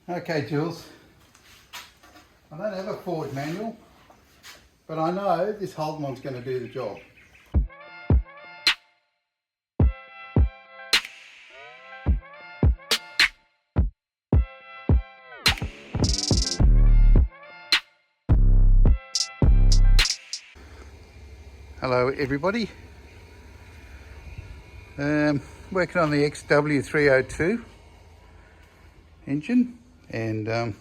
Okay, Jules, I don't have a Ford manual, but I know this Holden's going to do the job. Hello everybody, working on the XW302 engine, and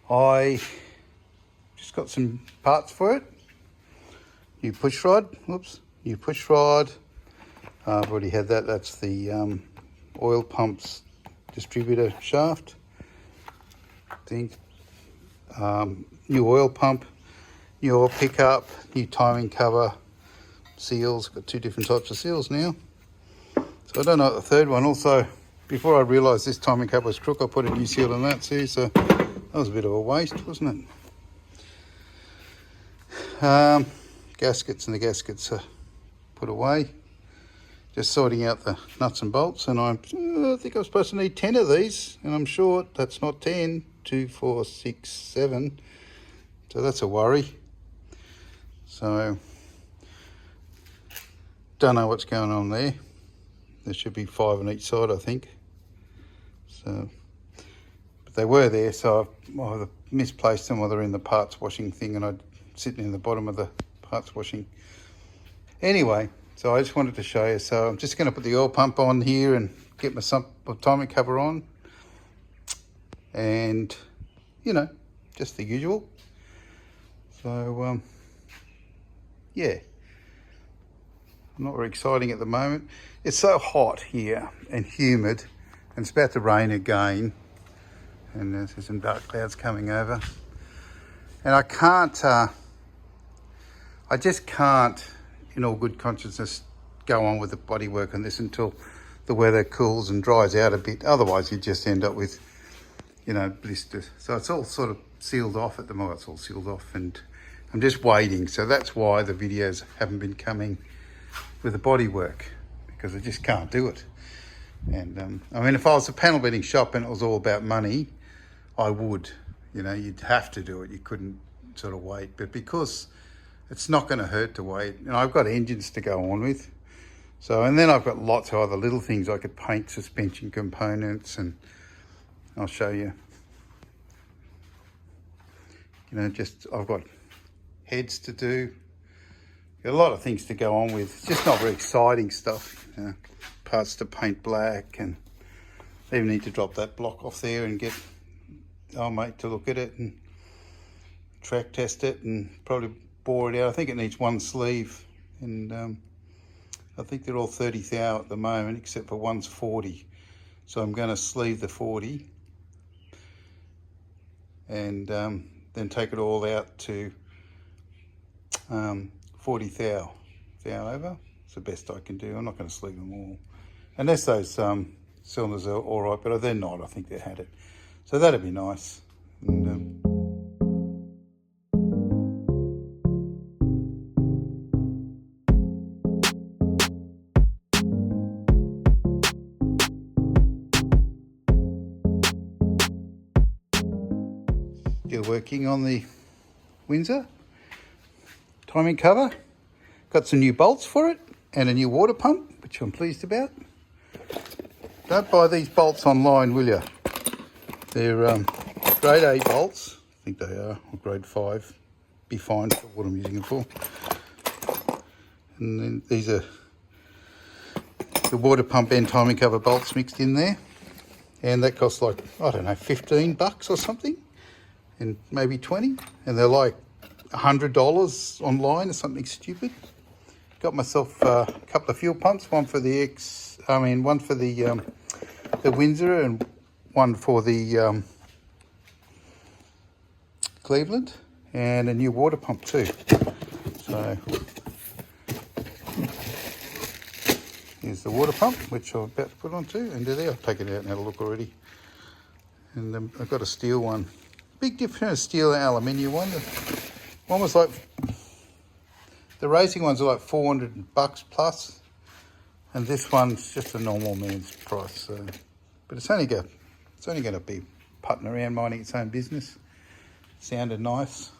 I just got some parts for it. New push rod, I've already had that. That's the oil pumps distributor shaft thing. New oil pump, new oil pickup, new timing cover, seals. Got two different types of seals now. So I don't know the third one. Also, before I realised this timing cover was crook, I put a new seal on that too. So that was a bit of a waste, wasn't it? Gaskets, and the gaskets are put away. Just sorting out the nuts and bolts, and I think I'm supposed to need 10 of these, and I'm short. That's not 10. 2, 4, 6, 7. So that's a worry. So don't know what's going on there. There should be 5 on each side, I think. So, but they were there, so I either misplaced them or they're in the parts washing thing, and I'm sitting in the bottom of the parts washing. Anyway, so I just wanted to show you. So I'm just going to put the oil pump on here and get my timing cover on, and you know, just the usual. So yeah, not very exciting at the moment. It's so hot here and humid, and it's about to rain again, and there's some dark clouds coming over, and I just can't in all good consciousness go on with the body work on this until the weather cools and dries out a bit. Otherwise you just end up with, you know, blisters. So it's all sort of sealed off at the moment. It's all sealed off, and I'm just waiting. So that's why the videos haven't been coming with the body work, because I just can't do it. And I mean, if I was a panel beating shop and it was all about money, I would, you know, you'd have to do it. You couldn't sort of wait. But because it's not going to hurt to wait, and I've got engines to go on with. So, and then I've got lots of other little things. I could paint suspension components, and I'll show you. You know, just I've got heads to do. Got a lot of things to go on with. It's just not very exciting stuff. You know, parts to paint black, and I even need to drop that block off there and get our mate to look at it and track test it and probably bore it out. I think it needs one sleeve, and I think they're all 30 thou at the moment, except for one's 40. So I'm going to sleeve the 40 and then take it all out to 40 thou over. It's the best I can do. I'm not going to sleeve them all, unless those cylinders are all right, but they're not. I think they had it. So that'd be nice. And, still working on the Windsor timing cover. Got some new bolts for it and a new water pump, which I'm pleased about. Don't buy these bolts online, will you? They're grade A bolts, I think they are, or grade 5. Be fine for what I'm using them for. And then these are the water pump and timing cover bolts mixed in there. And that costs like, I don't know, $15 or something, and maybe 20. And they're like $100 online or something stupid. Got myself a couple of fuel pumps, one for the Windsor, and one for the Cleveland, and a new water pump too. So here's the water pump, which I'm about to put on too, and there, I've taken it out and had a look already. And I've got a steel one. Big difference, steel and aluminium one. One was like, the racing ones are like $400 plus, and this one's just a normal man's price. So, but it's only got It's only going to be putting around minding its own business. Sounded nice.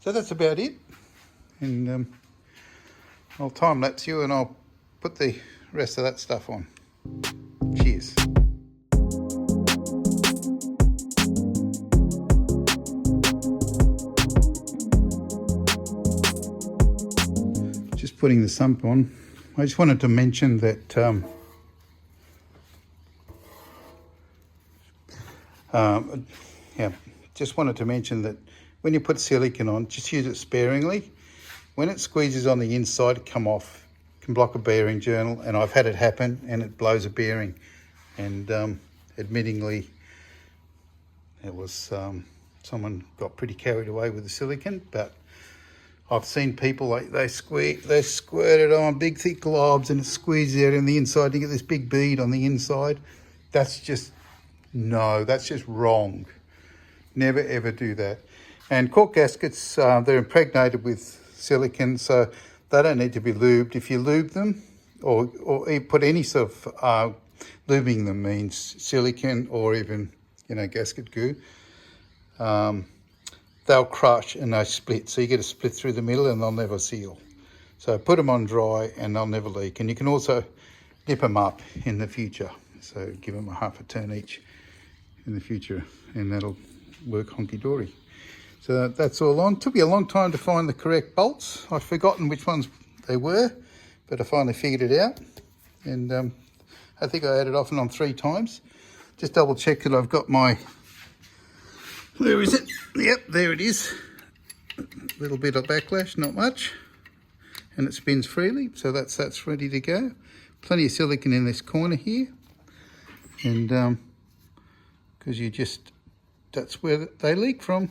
So that's about it. And I'll time lapse you and I'll put the rest of that stuff on. Cheers. Just putting the sump on. I just wanted to mention that when you put silicone on, just use it sparingly. When it squeezes on the inside, it can block a bearing journal, and I've had it happen and it blows a bearing. And admittingly, it was someone got pretty carried away with the silicone, but I've seen people they squirt it on big thick globs and it squeezes out on the inside. You get this big bead on the inside. That's just wrong. Never ever do that. And cork gaskets, they're impregnated with silicone, so they don't need to be lubed. If you lube them or put any sort of lubing them, means silicone or even gasket goo, they'll crush and they split. So you get a split through the middle and they'll never seal. So put them on dry and they'll never leak. And you can also nip them up in the future. So give them a half a turn each in the future and that'll work honky-dory. So that's all on. Took me a long time to find the correct bolts. I've forgotten which ones they were, but I finally figured it out. And I think I had it off and on 3 times. Just double check that I've got my... Where is it? Yep, there it is. A little bit of backlash, not much. And it spins freely, so that's ready to go. Plenty of silicone in this corner here. And because that's where they leak from.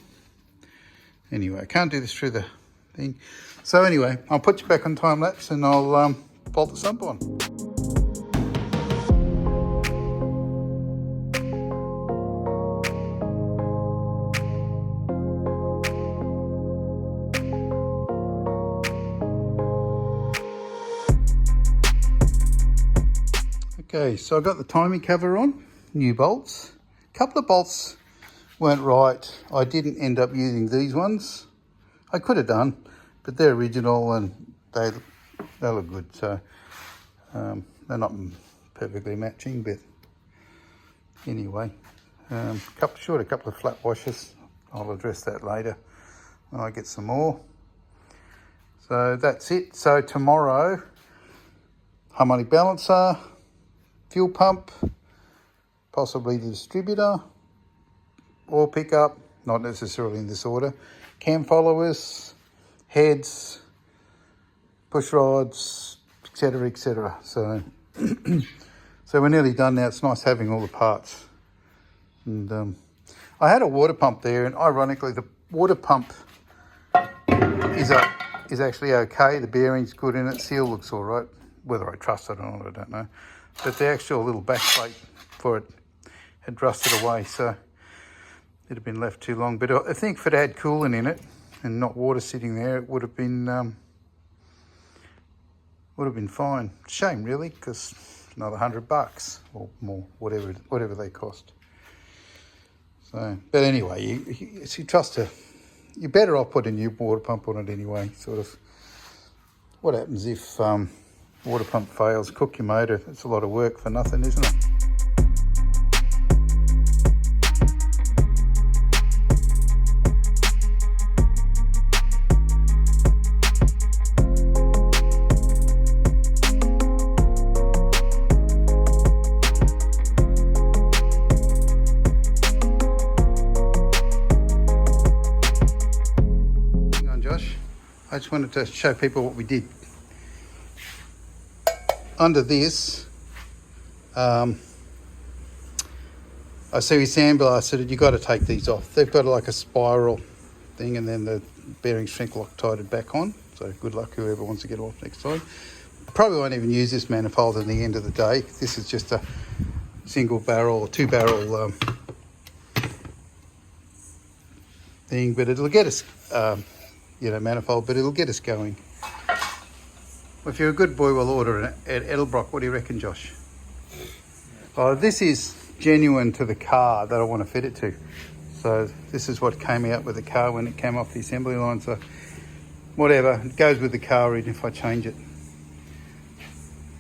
Anyway, I can't do this through the thing. So anyway, I'll put you back on time lapse and I'll bolt the sump on. Okay, so I got the timing cover on, new bolts. A couple of bolts weren't right. I didn't end up using these ones. I could have done, but they're original and they look good. So they're not perfectly matching, but anyway, a couple of flat washers. I'll address that later when I get some more. So that's it. So tomorrow, harmonic balancer, fuel pump, possibly the distributor, oil pickup, not necessarily in this order, cam followers, heads, push rods, etc, etc. So so we're nearly done now. It's nice having all the parts. And I had a water pump there, and ironically the water pump is actually okay. The bearing's good in it, seal looks all right. Whether I trust it or not, I don't know. But the actual little backplate for it had rusted away, so it had been left too long. But I think if it had coolant in it and not water sitting there, it would have been fine. Shame really, because another $100 or more, whatever they cost. So, but anyway, you trust you're better off putting a new water pump on it anyway. Sort of. What happens if water pump fails? Cook your motor. It's a lot of work for nothing, isn't it? Hang on, Josh. I just wanted to show people what we did. Under this, I see we sandblasted it. You've got to take these off. They've got like a spiral thing, and then the bearing shrink loctited back on. So good luck whoever wants to get off next time. Probably won't even use this manifold at the end of the day. This is just a single barrel or 2 barrel thing, but it'll get us, manifold, but it'll get us going. Well, if you're a good boy, we'll order it at Edelbrock. What do you reckon, Josh? Oh, this is genuine to the car that I want to fit it to. So this is what came out with the car when it came off the assembly line. So whatever, it goes with the car even if I change it.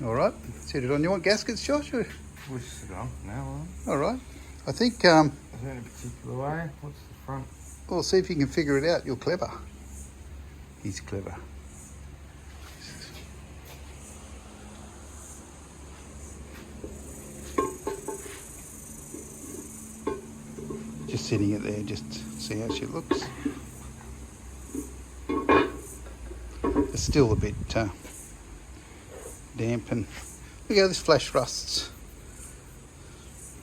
All right, set it on. You want gaskets, Josh? Or? We'll just sit on now. All right. I think... Is there any particular way? What's the front? Well, see if you can figure it out. You're clever. He's clever. Just sitting it there, just see how she looks. It's still a bit damp, and look how this flash rusts.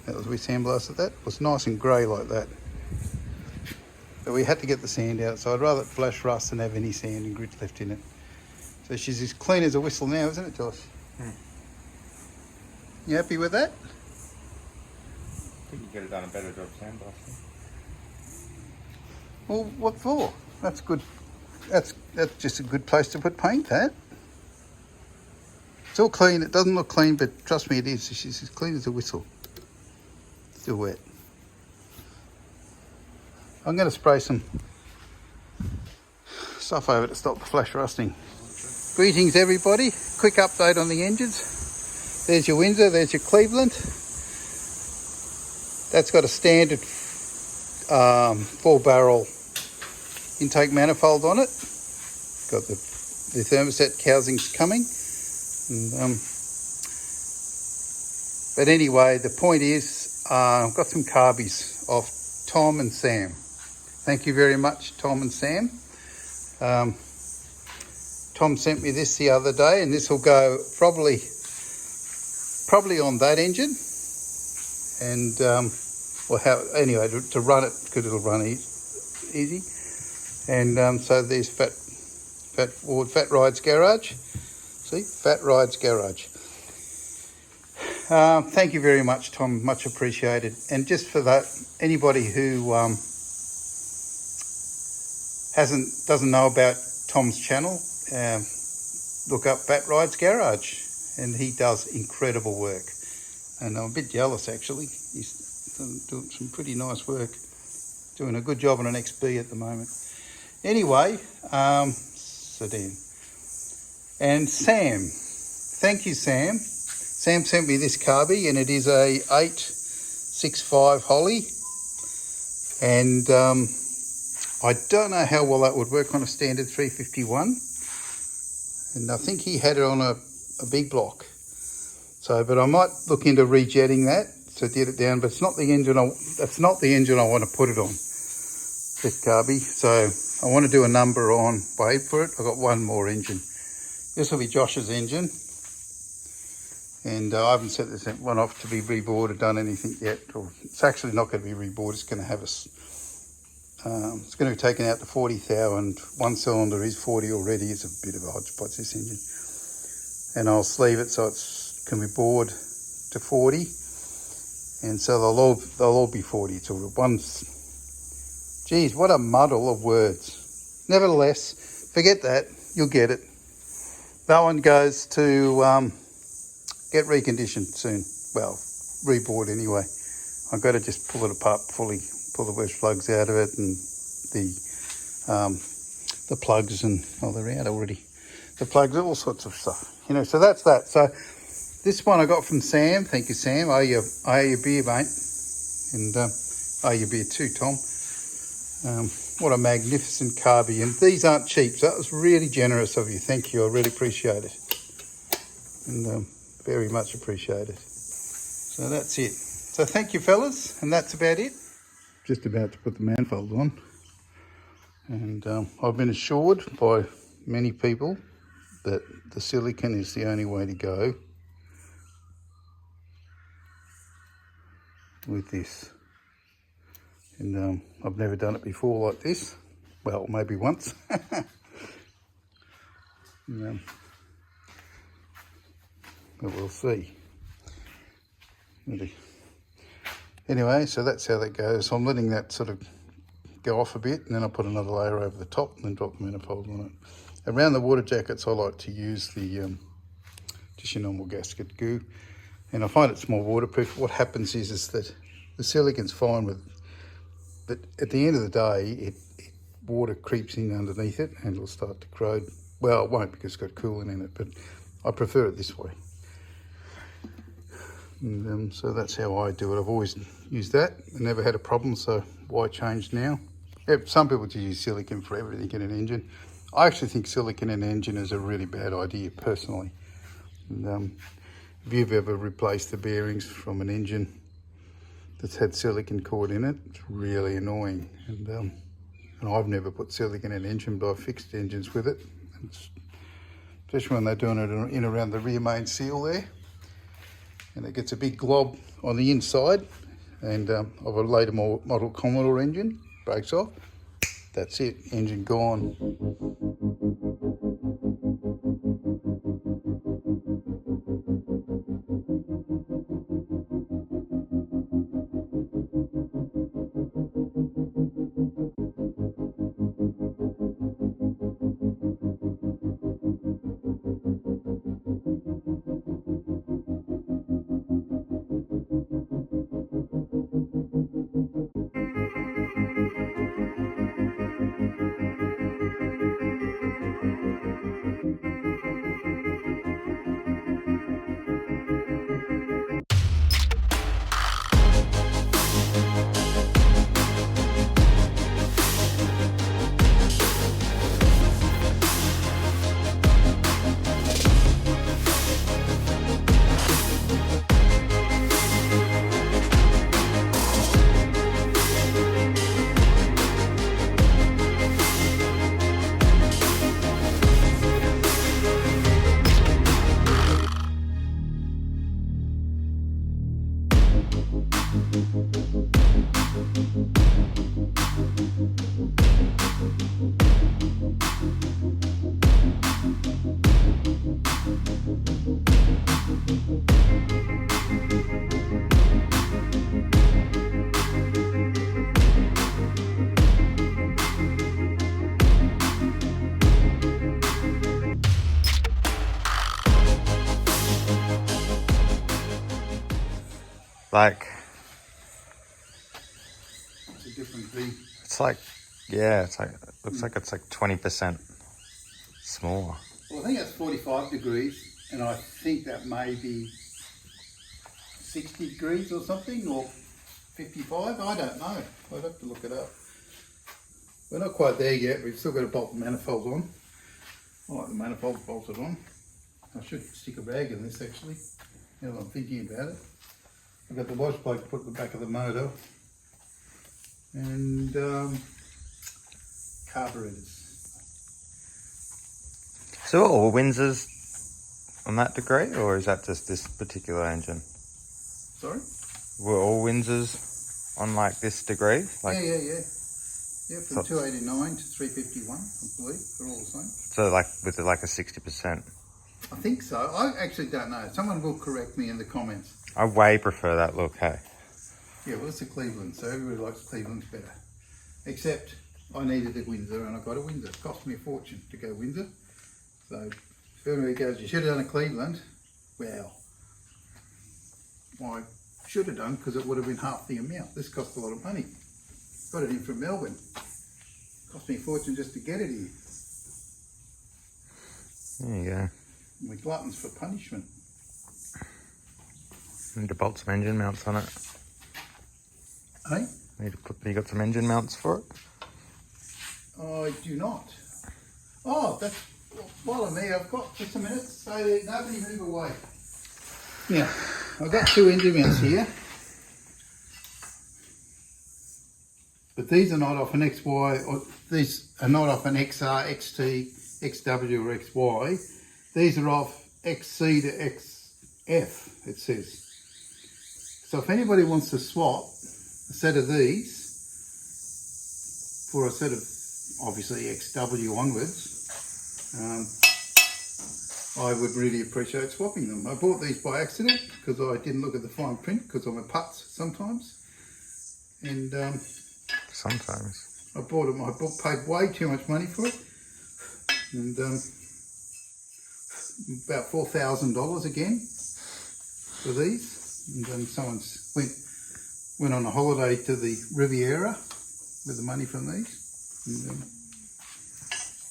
That was we sandblasted that. It was nice and grey like that. But we had to get the sand out, so I'd rather it flash rust than have any sand and grit left in it. So she's as clean as a whistle now, isn't it, Josh? You happy with that? I think you could have done a better job sandblasting. Well, what for? That's good. That's just a good place to put paint, that. It's all clean. It doesn't look clean, but trust me, it is. She's as clean as a whistle. Still wet. I'm going to spray some stuff over to stop the flash rusting. Greetings, everybody. Quick update on the engines. There's your Windsor. There's your Cleveland. That's got a standard 4-barrel intake manifold on it. Got the thermostat housings coming. And, but anyway, the point is, I've got some carbies off Tom and Sam. Thank you very much, Tom and Sam. Tom sent me this the other day, and this will go probably on that engine. And anyway, to run it, because it'll run easy. And so there's Phat Rides Garage. See, Phat Rides Garage. Thank you very much, Tom. Much appreciated. And just for that, anybody who doesn't know about Tom's channel, look up Phat Rides Garage, and he does incredible work. And I'm a bit jealous, actually. He's doing some pretty nice work. Doing a good job on an XB at the moment. Anyway, sedan. And Sam. Thank you, Sam. Sam sent me this carby, and it is a 865 Holly. And I don't know how well that would work on a standard 351. And I think he had it on a big block. So, but I might look into rejetting that to get it down. But it's not the engine. That's not the engine I want to put it on. This carby. So I want to do a number on. Wait for it. I've got one more engine. This will be Josh's engine. And I haven't set this one off to be rebored or done anything yet. Or it's actually not going to be rebored. It's going to have it's going to be taken out to 40 thou, and one cylinder is 40 already. It's a bit of a hodgepodge, this engine. And I'll sleeve it so it can be bored to 40. And so they'll all be 40. So one's, geez, what a muddle of words. Nevertheless, forget that. You'll get it. That one goes to get reconditioned soon. Well, rebored anyway. I've got to just pull it apart fully, pull the wedge plugs out of it, and the plugs, and they're out already. The plugs, all sorts of stuff. You know, so that's that. So this one I got from Sam. Thank you, Sam. I owe you a beer, mate. And I owe you a beer too, Tom. What a magnificent carby. And these aren't cheap, so that was really generous of you. Thank you. I really appreciate it. And very much appreciated. So that's it. So thank you, fellas. And that's about it. Just about to put the manifold on. And I've been assured by many people that the silicone is the only way to go with this. And I've never done it before like this. Well, maybe once. But we'll see. Anyway, so that's how that goes. So I'm letting that sort of go off a bit, and then I'll put another layer over the top and then drop the manifold on it. Around the water jackets, I like to use the just your normal gasket goo. and I find it's more waterproof. What happens is that the silicon's fine with, but at the end of the day, water creeps in underneath it and it'll start to corrode. Well, it won't because it's got coolant in it, but I prefer it this way. And so that's how I do it. I've always used that. I never had a problem, so why change now? Yeah, some people just use silicon for everything in an engine. I actually think silicon in an engine is a really bad idea, personally. And, if you've ever replaced the bearings from an engine that's had silicon cord in it, it's really annoying. And I've never put silicon in an engine, but I've fixed engines with it. Especially when they're doing it in around the rear main seal there. And it gets a big glob on the inside. And of a later model Commodore engine, breaks off. That's it, engine gone. Like, It's a different thing. it's like, yeah, it's like, looks like it's like 20% smaller. Well, I think that's 45 degrees, and I think that may be 60 degrees or something, or 55, I don't know. I'd have to look it up. We're not quite there yet, we've still got to bolt the manifolds on. I like the manifolds bolted on. I should stick a rag in this actually, now that I'm thinking about it. I've got the wash plug put in the back of the motor, and carburetors. So are all Windsors on that degree, or is that just this particular engine? Sorry? Were all Windsors on like this degree? Like, Yeah. Yeah, from 289 to 351, I believe. They're all the same. so like with like a 60%. I think so. I actually don't know. Someone will correct me in the comments. I way prefer that look, hey. Yeah, well, it's a Cleveland, so everybody likes Cleveland's better. Except I needed a Windsor and I got a Windsor. It cost me a fortune to go Windsor. So if everybody goes, you should have done a Cleveland, well, I should have done, because it would have been half the amount. This cost a lot of money. Got it in from Melbourne. Cost me a fortune just to get it here. There you go. And we're gluttons for punishment. Need to bolt some engine mounts on it. Hey? You got some engine mounts for it? I do not. Oh, that's, while I'm here, I've got, just a minute, stay there, nobody move away. Yeah, I've got two engine mounts here. But these are not off an XY, or these are not off an XR, XT, XW or XY. These are off XC to XF, it says. So if anybody wants to swap a set of these for a set of, obviously, XW onwards, I would really appreciate swapping them. I bought these by accident because I didn't look at the fine print, because I'm a putz sometimes. And sometimes. I bought them, paid way too much money for it. And about $4,000 again. for these. And then someone went on a holiday to the Riviera with the money from these. And,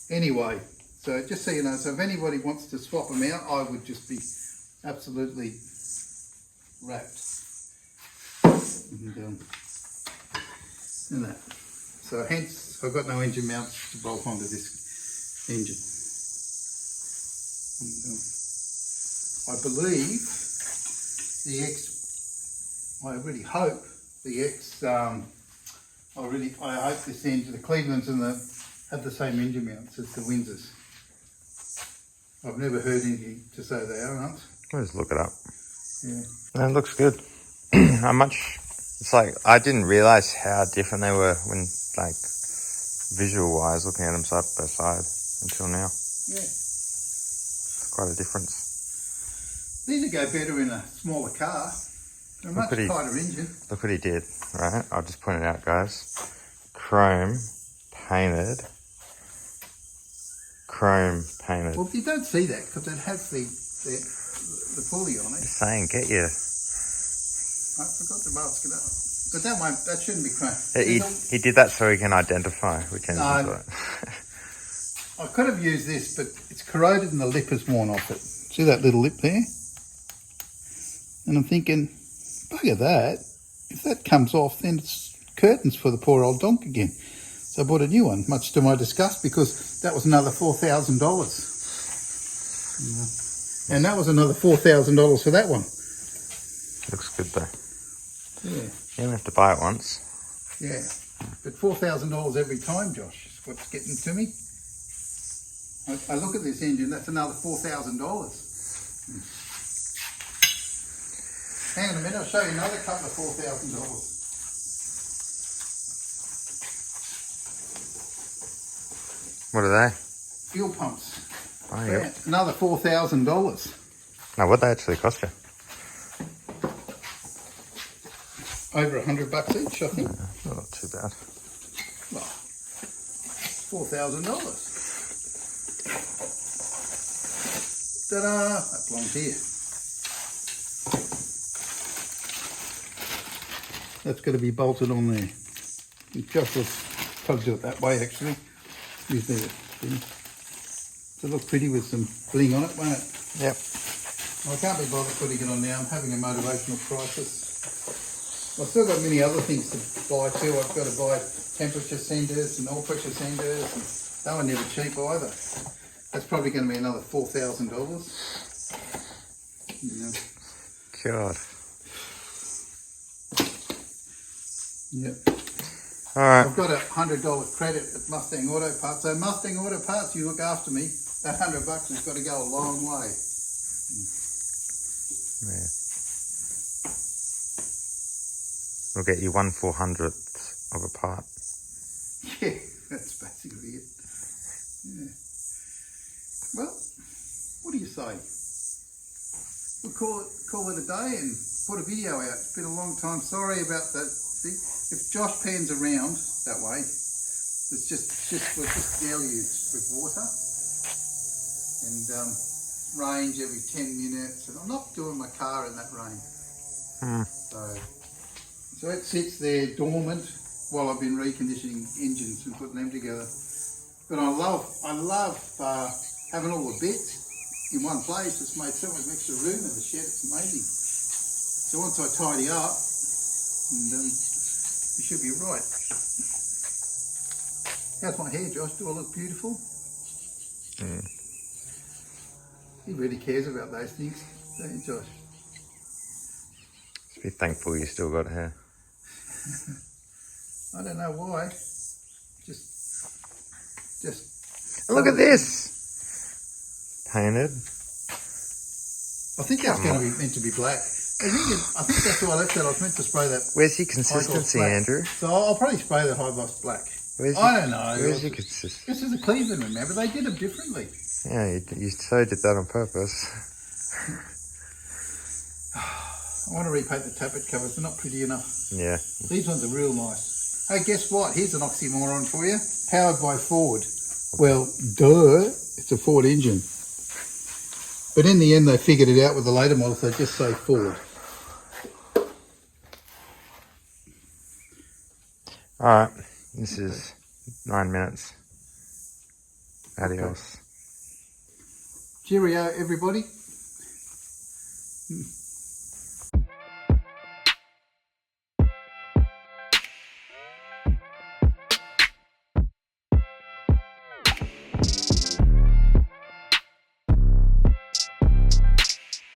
anyway, so just so you know, so if anybody wants to swap them out, I would just be absolutely wrapped. And that. So hence, I've got no engine mounts to bolt onto this engine. And, I believe the X, I really hope the X, I hope this engine, the Clevelands and have the same engine mounts as the Windsors. I've never heard anything to say they aren't. Let's look it up. Yeah. No, it looks good. It's like, I didn't realise how different they were when, like, visual-wise, looking at them side by side until now. Yeah. It's quite a difference. These would go better in a smaller car. They're a much tighter engine. Look what he did, right? I'll just point it out, guys. Chrome painted. Well, you don't see that because it has the pulley on it. Just saying, get you. I forgot to mask it up. But that shouldn't be chrome. He did that so he can identify which engine's it. I could have used this, but it's corroded and the lip has worn off it. See that little lip there? And I'm thinking, bugger that. If that comes off, then it's curtains for the poor old donk again. So I bought a new one, much to my disgust, because that was another $4,000. And that was another $4,000 for that one. Looks good though. Yeah. You only have to buy it once. Yeah. But $4,000 every time, Josh, is what's getting to me. I look at this engine, that's another $4,000. Hang on a minute, I'll show you another couple of $4,000. What are they? Fuel pumps. Oh, yeah. Another $4,000. Now, what'd they actually cost you? Over $100 each, I think. Not too bad. Well, $4,000. Ta-da! That belongs here. That's got to be bolted on there. Josh will probably do it that way, actually. Use the thing. To look pretty with some bling on it, won't it? Yep. Well, I can't be bothered putting it on now. I'm having a motivational crisis. I've still got many other things to buy too. I've got to buy temperature senders and oil pressure senders. And they were never cheap either. That's probably going to be another $4,000. Yeah. God. Yep. All right. I've got a $100 credit at Mustang Auto Parts. So Mustang Auto Parts, you look after me. That $100 has got to go a long way. Yeah. We'll get you 1/400th of a part. Yeah, that's basically it. Yeah. Well, what do you say? We'll call it a day and put a video out. It's been a long time. Sorry about that. See, if Josh pans around that way, we'll just deluge with water and range every 10 minutes. And I'm not doing my car in that rain. So it sits there dormant while I've been reconditioning engines and putting them together. But I love having all the bits in one place. It's made so much extra room in the shed. It's amazing. So once I tidy up, and you should be right. How's my hair, Josh? Do I look beautiful? Mm. He really cares about those things, don't you, Josh? Just be thankful you still got hair. I don't know why. Just. Look at this. Painted. I think that's going to be meant to be black. I think that's why I left that. I was meant to spray that. Where's your consistency, Andrew? So I'll probably spray that high gloss black. I don't know. Where's your consistency? This is a Cleveland, remember? They did them differently. Yeah, you so did that on purpose. I want to repaint the tappet covers. They're not pretty enough. Yeah. These ones are real nice. Hey, guess what? Here's an oxymoron for you. Powered by Ford. Well, duh. It's a Ford engine. But in the end, they figured it out with the later models. They just say forward. Alright, this is 9 minutes. Adios. Cheerio, everybody.